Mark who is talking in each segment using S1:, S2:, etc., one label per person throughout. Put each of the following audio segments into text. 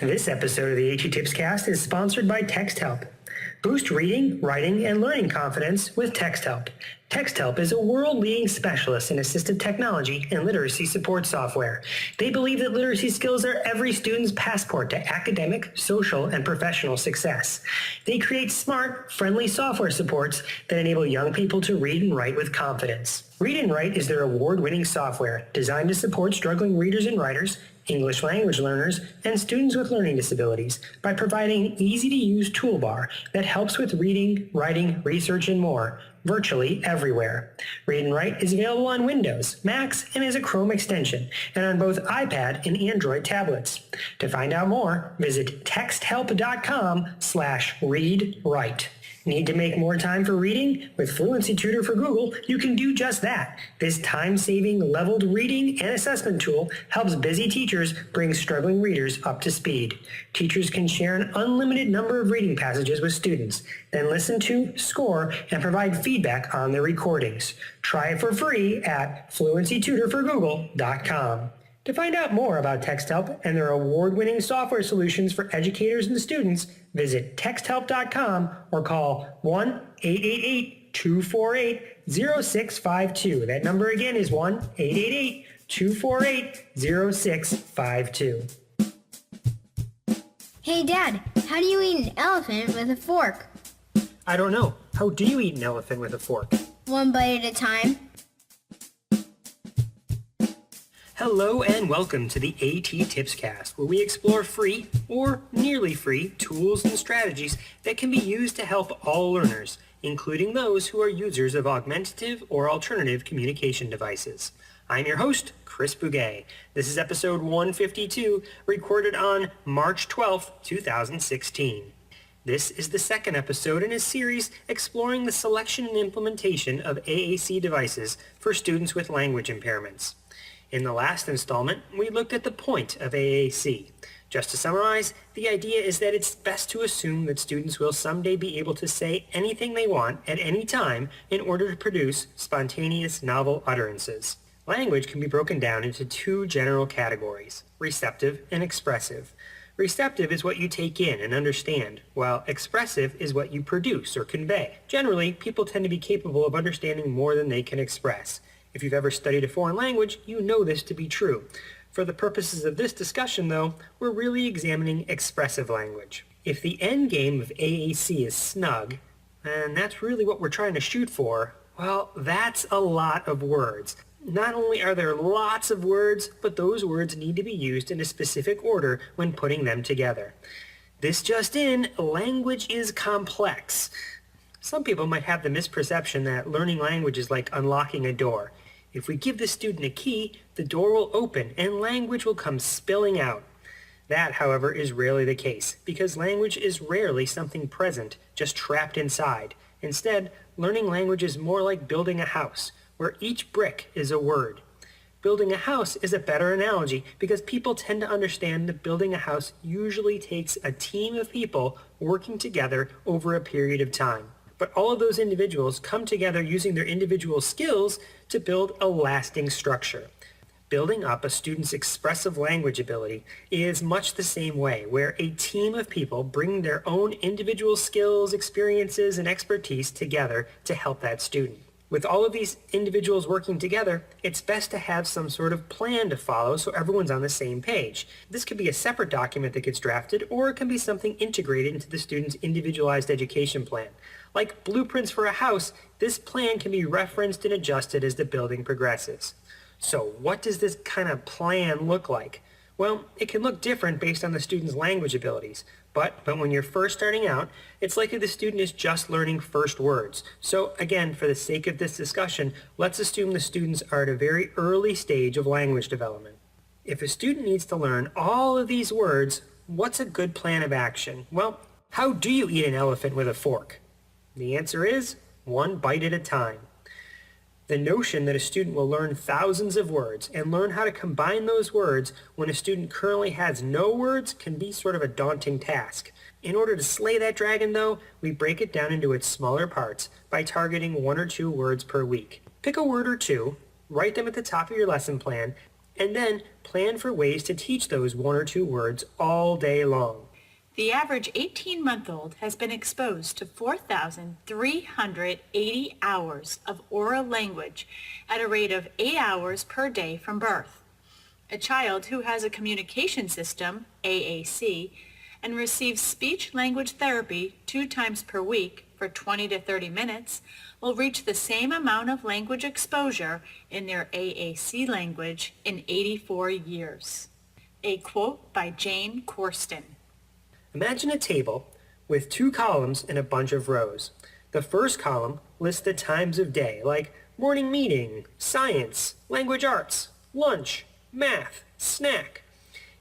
S1: This episode of the A.T.TIPSCAST is sponsored by TextHelp. Boost reading, writing, and learning confidence with TextHelp. TextHelp is a world-leading specialist in assistive technology and literacy support software. They believe that literacy skills are every student's passport to academic, social, and professional success. They create smart, friendly software supports that enable young people to read and write with confidence. Read and Write is their award-winning software designed to support struggling readers and writers, English language learners, and students with learning disabilities by providing an easy-to-use toolbar that helps with reading, writing, research, and more, virtually everywhere. Read and Write is available on Windows, Macs, and as a Chrome extension, and on both iPad and Android tablets. To find out more, visit texthelp.com/readwrite. Need to make more time for reading? With Fluency Tutor for Google, you can do just that. This time-saving, leveled reading and assessment tool helps busy teachers bring struggling readers up to speed. Teachers can share an unlimited number of reading passages with students, then listen to, score, and provide feedback on their recordings. Try it for free at fluencytutorforgoogle.com. To find out more about TextHelp and their award-winning software solutions for educators and students, visit texthelp.com or call 1-888-248-0652. That number again is 1-888-248-0652.
S2: Hey Dad, how do you eat an elephant with a fork?
S1: I don't know. How do you eat an elephant with a fork?
S2: One bite at a time.
S1: Hello and welcome to the A.T.TIPSCAST, where we explore free, or nearly free, tools and strategies that can be used to help all learners, including those who are users of augmentative or alternative communication devices. I'm your host, Chris Bouguet. This is episode 152, recorded on March 12th, 2016. This is the second episode in a series exploring the selection and implementation of AAC devices for students with language impairments. In the last installment, we looked at the point of AAC. Just to summarize, the idea is that it's best to assume that students will someday be able to say anything they want at any time in order to produce spontaneous, novel utterances. Language can be broken down into two general categories, receptive and expressive. Receptive is what you take in and understand, while expressive is what you produce or convey. Generally, people tend to be capable of understanding more than they can express. If you've ever studied a foreign language, you know this to be true. For the purposes of this discussion, though, we're really examining expressive language. If the end game of AAC is snug, and that's really what we're trying to shoot for, well, that's a lot of words. Not only are there lots of words, but those words need to be used in a specific order when putting them together. This just in, language is complex. Some people might have the misperception that learning language is like unlocking a door. If we give the student a key, the door will open and language will come spilling out. That, however, is rarely the case, because language is rarely something present, just trapped inside. Instead, learning language is more like building a house, where each brick is a word. Building a house is a better analogy because people tend to understand that building a house usually takes a team of people working together over a period of time. But all of those individuals come together using their individual skills to build a lasting structure. Building up a student's expressive language ability is much the same way, where a team of people bring their own individual skills, experiences, and expertise together to help that student. With all of these individuals working together, it's best to have some sort of plan to follow so everyone's on the same page. This could be a separate document that gets drafted, or it can be something integrated into the student's individualized education plan. Like blueprints for a house, this plan can be referenced and adjusted as the building progresses. So what does this kind of plan look like? Well, it can look different based on the student's language abilities, but when you're first starting out, it's likely the student is just learning first words. So again, for the sake of this discussion, let's assume the students are at a very early stage of language development. If a student needs to learn all of these words, what's a good plan of action? Well, how do you eat an elephant with a fork? The answer is one bite at a time. The notion that a student will learn thousands of words and learn how to combine those words when a student currently has no words can be sort of a daunting task. In order to slay that dragon, though, we break it down into its smaller parts by targeting 1 or 2 words per week. Pick a word or two, write them at the top of your lesson plan, and then plan for ways to teach those 1 or 2 words all day long.
S3: The average 18-month-old has been exposed to 4,380 hours of oral language at a rate of 8 hours per day from birth. A child who has a communication system, AAC, and receives speech-language therapy 2 times per week for 20 to 30 minutes will reach the same amount of language exposure in their AAC language in 84 years. A quote by Jane Corsten.
S1: Imagine a table with 2 columns and a bunch of rows. The first column lists the times of day, like morning meeting, science, language arts, lunch, math, snack.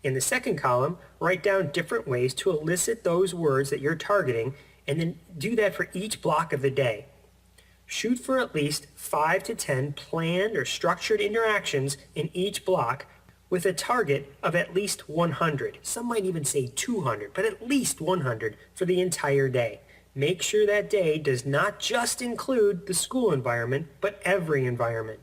S1: In the second column, write down different ways to elicit those words that you're targeting, and then do that for each block of the day. Shoot for at least 5 to 10 planned or structured interactions in each block with a target of at least 100. Some might even say 200, but at least 100 for the entire day. Make sure that day does not just include the school environment, but every environment.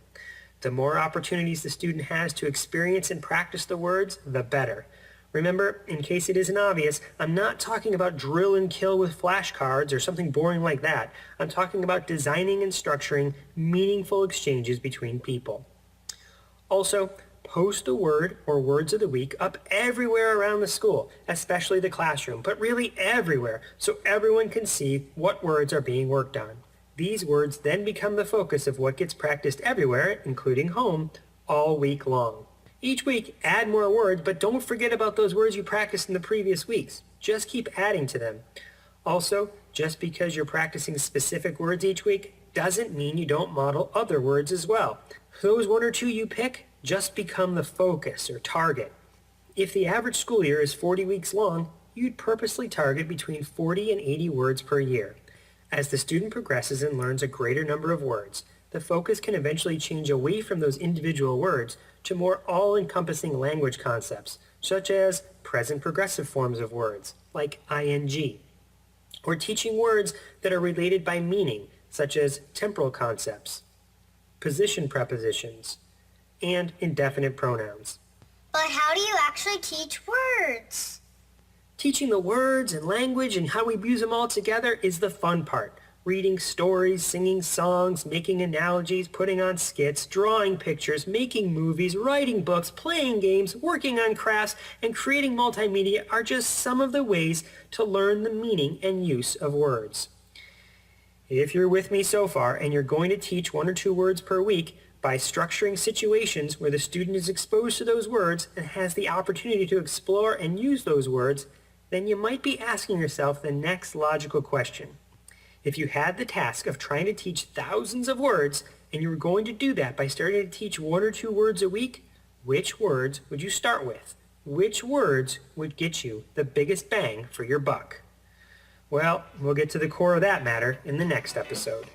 S1: The more opportunities the student has to experience and practice the words, the better. Remember, in case it isn't obvious, I'm not talking about drill and kill with flashcards or something boring like that. I'm talking about designing and structuring meaningful exchanges between people. Also, post the word or words of the week up everywhere around the school, especially the classroom, but really everywhere, so everyone can see what words are being worked on. These words then become the focus of what gets practiced everywhere, including home, all week long. Each week, add more words, but don't forget about those words you practiced in the previous weeks. Just keep adding to them. Also, just because you're practicing specific words each week doesn't mean you don't model other words as well. Those 1 or 2 you pick just become the focus or target. If the average school year is 40 weeks long, you'd purposely target between 40 and 80 words per year. As the student progresses and learns a greater number of words, the focus can eventually change away from those individual words to more all-encompassing language concepts, such as present progressive forms of words, like ing, or teaching words that are related by meaning, such as temporal concepts, position prepositions, and indefinite pronouns.
S2: But how do you actually teach words?
S1: Teaching the words and language and how we use them all together is the fun part. Reading stories, singing songs, making analogies, putting on skits, drawing pictures, making movies, writing books, playing games, working on crafts, and creating multimedia are just some of the ways to learn the meaning and use of words. If you're with me so far and you're going to teach 1 or 2 words per week, by structuring situations where the student is exposed to those words and has the opportunity to explore and use those words, then you might be asking yourself the next logical question. If you had the task of trying to teach thousands of words and you were going to do that by starting to teach 1 or 2 words a week, which words would you start with? Which words would get you the biggest bang for your buck? Well, we'll get to the core of that matter in the next episode.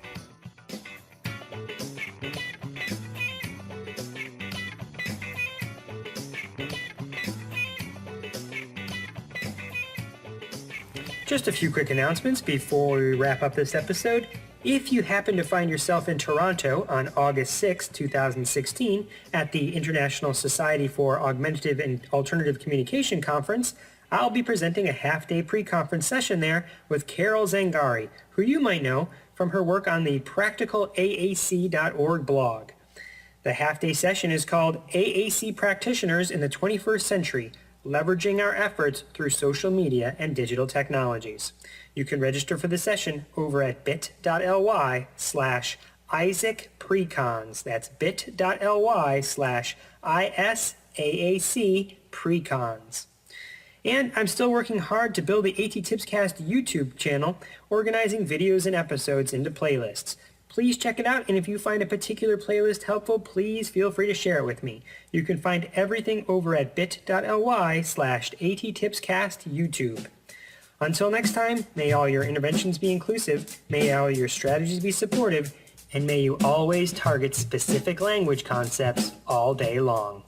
S1: Just a few quick announcements before we wrap up this episode. If you happen to find yourself in Toronto on August 6, 2016 at the International Society for Augmentative and Alternative Communication Conference, I'll be presenting a half-day pre-conference session there with Carol Zangari, who you might know from her work on the practicalaac.org blog. The half-day session is called AAC Practitioners in the 21st Century, Leveraging Our Efforts Through Social Media and Digital Technologies. You can register for the session over at bit.ly/IsaacPrecons. That's bit.ly/ISAAC-Precons. And I'm still working hard to build the A.T.TIPSCAST YouTube channel, organizing videos and episodes into playlists. Please check it out, and if you find a particular playlist helpful, please feel free to share it with me. You can find everything over at bit.ly/A.T.TIPSCAST YouTube. Until next time, may all your interventions be inclusive, may all your strategies be supportive, and may you always target specific language concepts all day long.